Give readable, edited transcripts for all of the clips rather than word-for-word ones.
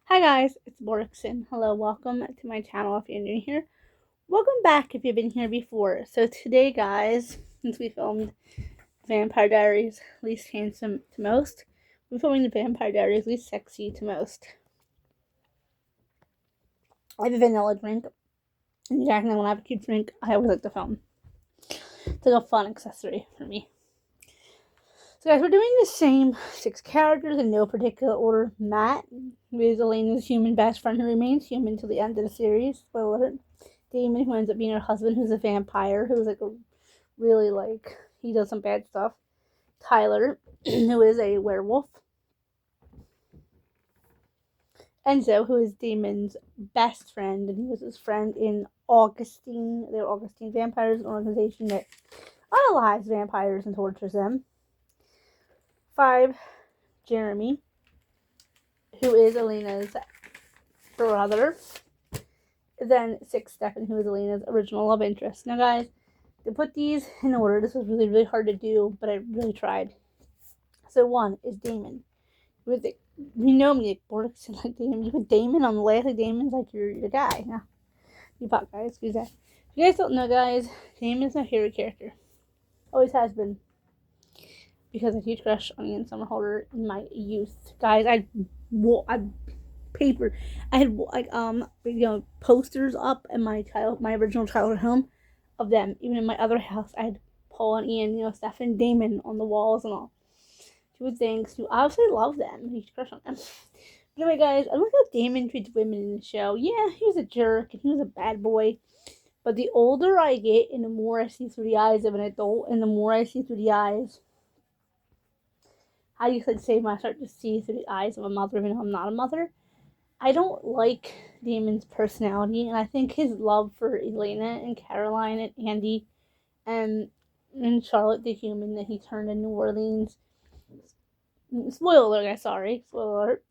Hi guys, it's Borkson. Hello, welcome to my channel if you're new here. Welcome back if you've been here before. So today guys, since we filmed Vampire Diaries least handsome to most, we're filming the Vampire Diaries least sexy to most. I have a vanilla drink, and you guys know when I have a cute drink, I always like to film. It's like a fun accessory for me. So guys, we're doing the same 6 characters in no particular order. Matt, who is Elena's human best friend who remains human till the end of the series. Spoiler alert. Damon, who ends up being her husband, who's a vampire, who's like a really he does some bad stuff. Tyler, who is a werewolf. Enzo, who is Damon's best friend, and he was his friend in Augustine. They're Augustine Vampires, an organization that unalives vampires and tortures them. 5, Jeremy, who is Elena's brother. Then 6, Stefan, who is Elena's original love interest. Now, guys, to put these in order, this was really, really hard to do, but I really tried. So 1 is Damon. You know me, like Borkson, like Damon. You put Damon on the last, like Damon's like your guy. Yeah, you pop, guys. Excuse that. If you guys don't know, guys, Damon's my favorite character. Always has been. Because I had a huge crush on Ian Somerhalder in my youth. Guys, I had posters up in my original childhood home of them. Even in my other house, I had Paul and Ian, Stefan, Damon on the walls and all. Two things to obviously love them. Huge crush on them. But anyway, guys, I look how Damon treats women in the show. Yeah, he was a jerk and he was a bad boy. But the older I get and the more I see through the eyes of an adult and the more I see through the eyes, I used to say when I start to see through the eyes of a mother, even though I'm not a mother, I don't like Damon's personality, and I think his love for Elena and Caroline and Andy and Charlotte the human that he turned in New Orleans. Spoiler alert, guys, sorry. Spoiler alert.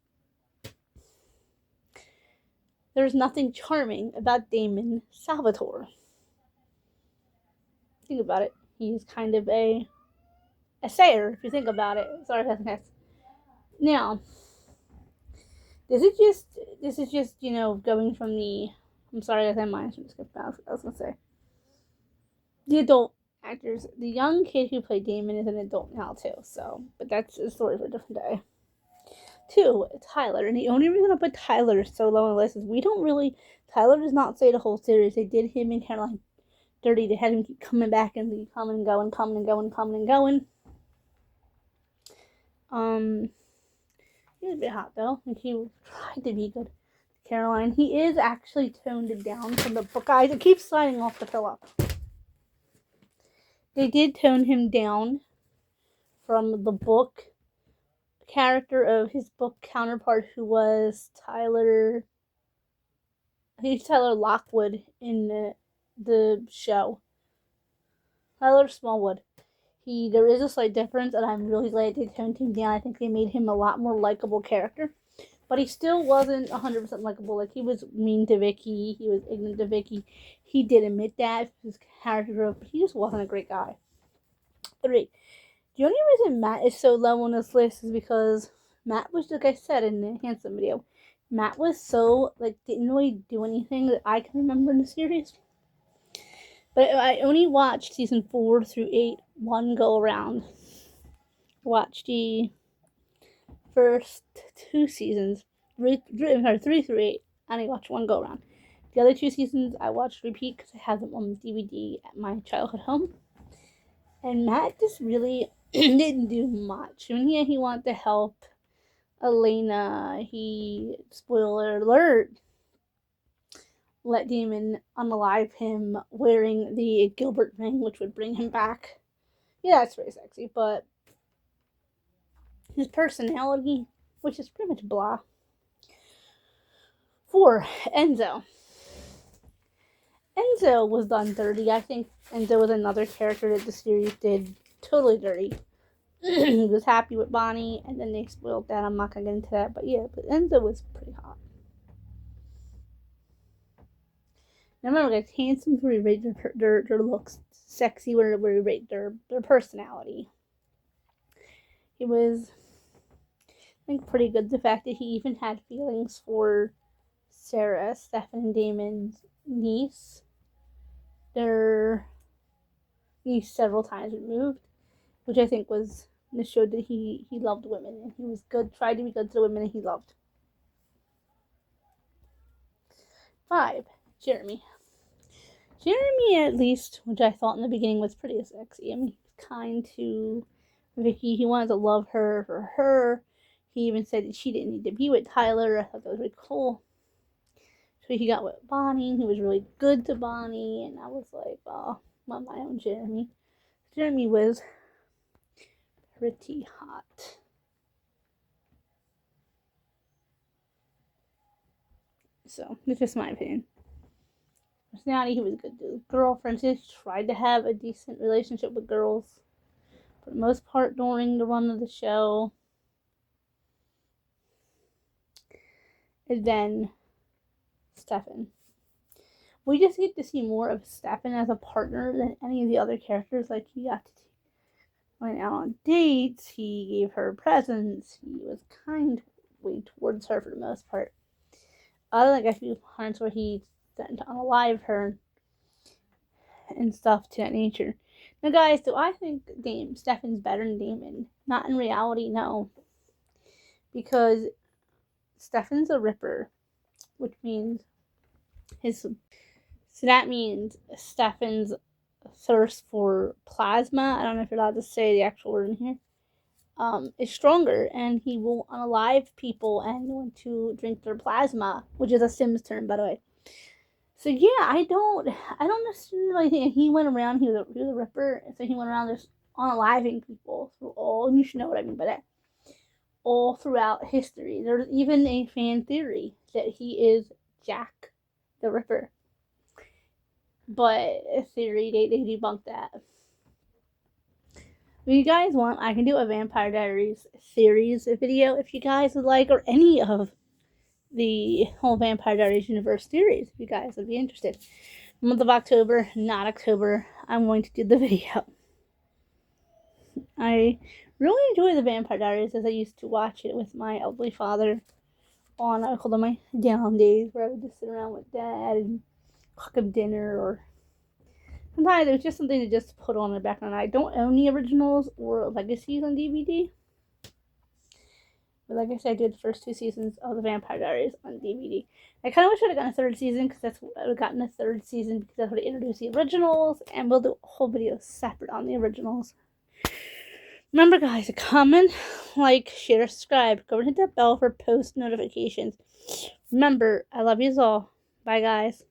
There's nothing charming about Damon Salvatore. Think about it. He's kind of a sayer, if you think about it. Sorry, that's now. This is just going from the. I'm sorry, I said mine. I just I was gonna say the adult actors. The young kid who played Damon is an adult now too. So, but that's a story for a different day. 2, Tyler, and the only reason I put Tyler so low on the list is we don't really. Tyler does not say the whole series. They did him in kind of like dirty. They had him keep coming back and be coming and going, coming and going, coming and going. He was a bit hot though. And he tried to be good. Caroline, he is actually toned down from the book. Guys, it keeps sliding off the pillow. They did tone him down from the book character of his book counterpart, who was Tyler. He's Tyler Lockwood in the show. Tyler Smallwood. There is a slight difference, and I'm really glad they toned him down. I think they made him a lot more likable character. But he still wasn't 100% likable. Like, he was mean to Vicky. He was ignorant to Vicky. He did admit that. His character growth, but he just wasn't a great guy. 3. The only reason Matt is so low on this list is because Matt was, like I said in the Handsome video, Matt was so, didn't really do anything that I can remember in the series. But I only watched season 4 through 8 one go around. Watched the first 2 seasons, 3 through 8. I only watched one go around. The other 2 seasons I watched repeat because I have them on DVD at my childhood home. And Matt just really didn't do much. I mean, he wanted to help Elena. He, spoiler alert, let Damon unalive him wearing the Gilbert ring, which would bring him back. Yeah, that's very sexy, but his personality, which is pretty much blah. 4, Enzo. Enzo was done dirty. I think Enzo was another character that the series did totally dirty. He was happy with Bonnie, and then they spoiled that. I'm not gonna get into that, but yeah, but Enzo was pretty hot. Now remember, guys, handsome where we rate their looks, sexy where we rate their personality. He was think pretty good. The fact that he even had feelings for Sarah, Stefan and Damon's niece. Their niece several times removed, which I think was this showed that he loved women and he was good, tried to be good to the women that he loved. 5. Jeremy. Jeremy, at least, which I thought in the beginning was pretty sexy. I mean, he's kind to Vicky. He wanted to love her for her. He even said that she didn't need to be with Tyler. I thought that was really cool. So he got with Bonnie. He was really good to Bonnie, and I was like, oh, want my own Jeremy. Jeremy was pretty hot. So, that's just my opinion. Personality, he was good to girlfriends. He tried to have a decent relationship with girls for the most part during the run of the show. And then Stefan. We just get to see more of Stefan as a partner than any of the other characters. Like, he got to went out on dates, he gave her presents, he was kind way towards her for the most part. Other than like a few parts where he threatened to unalive her and stuff to that nature. Now, guys, do I think Stefan's better than Damon? Not in reality, no. Because Stefan's a ripper, which means so that means Stefan's thirst for plasma, I don't know if you're allowed to say the actual word in here, is stronger, and he will unalive people and want to drink their plasma, which is a Sims term, by the way. So yeah, I don't necessarily think he went around. He was a ripper, so he went around just unaliving people through all. And you should know what I mean by that. All throughout history, there's even a fan theory that he is Jack the Ripper. But a theory, they debunked that. If you guys want, I can do a Vampire Diaries theories video if you guys would like, or any of the whole Vampire Diaries universe theories if you guys would be interested. Month of October, not October, I'm going to do the video. I really enjoy the Vampire Diaries, as I used to watch it with my elderly father on, I call them my down days, where I would just sit around with Dad and cook him dinner, or sometimes it was just something to just put on in the background. I don't own the originals or legacies on DVD. But like I said, I did the first 2 seasons of the Vampire Diaries on DVD. I kind of wish I would have gotten a 3rd season, because I would have gotten a 3rd season, because that's what I introduced the originals, and we'll do a whole video separate on the originals. Remember, guys, to comment, like, share, subscribe. Go and hit that bell for post notifications. Remember, I love you all. Bye, guys.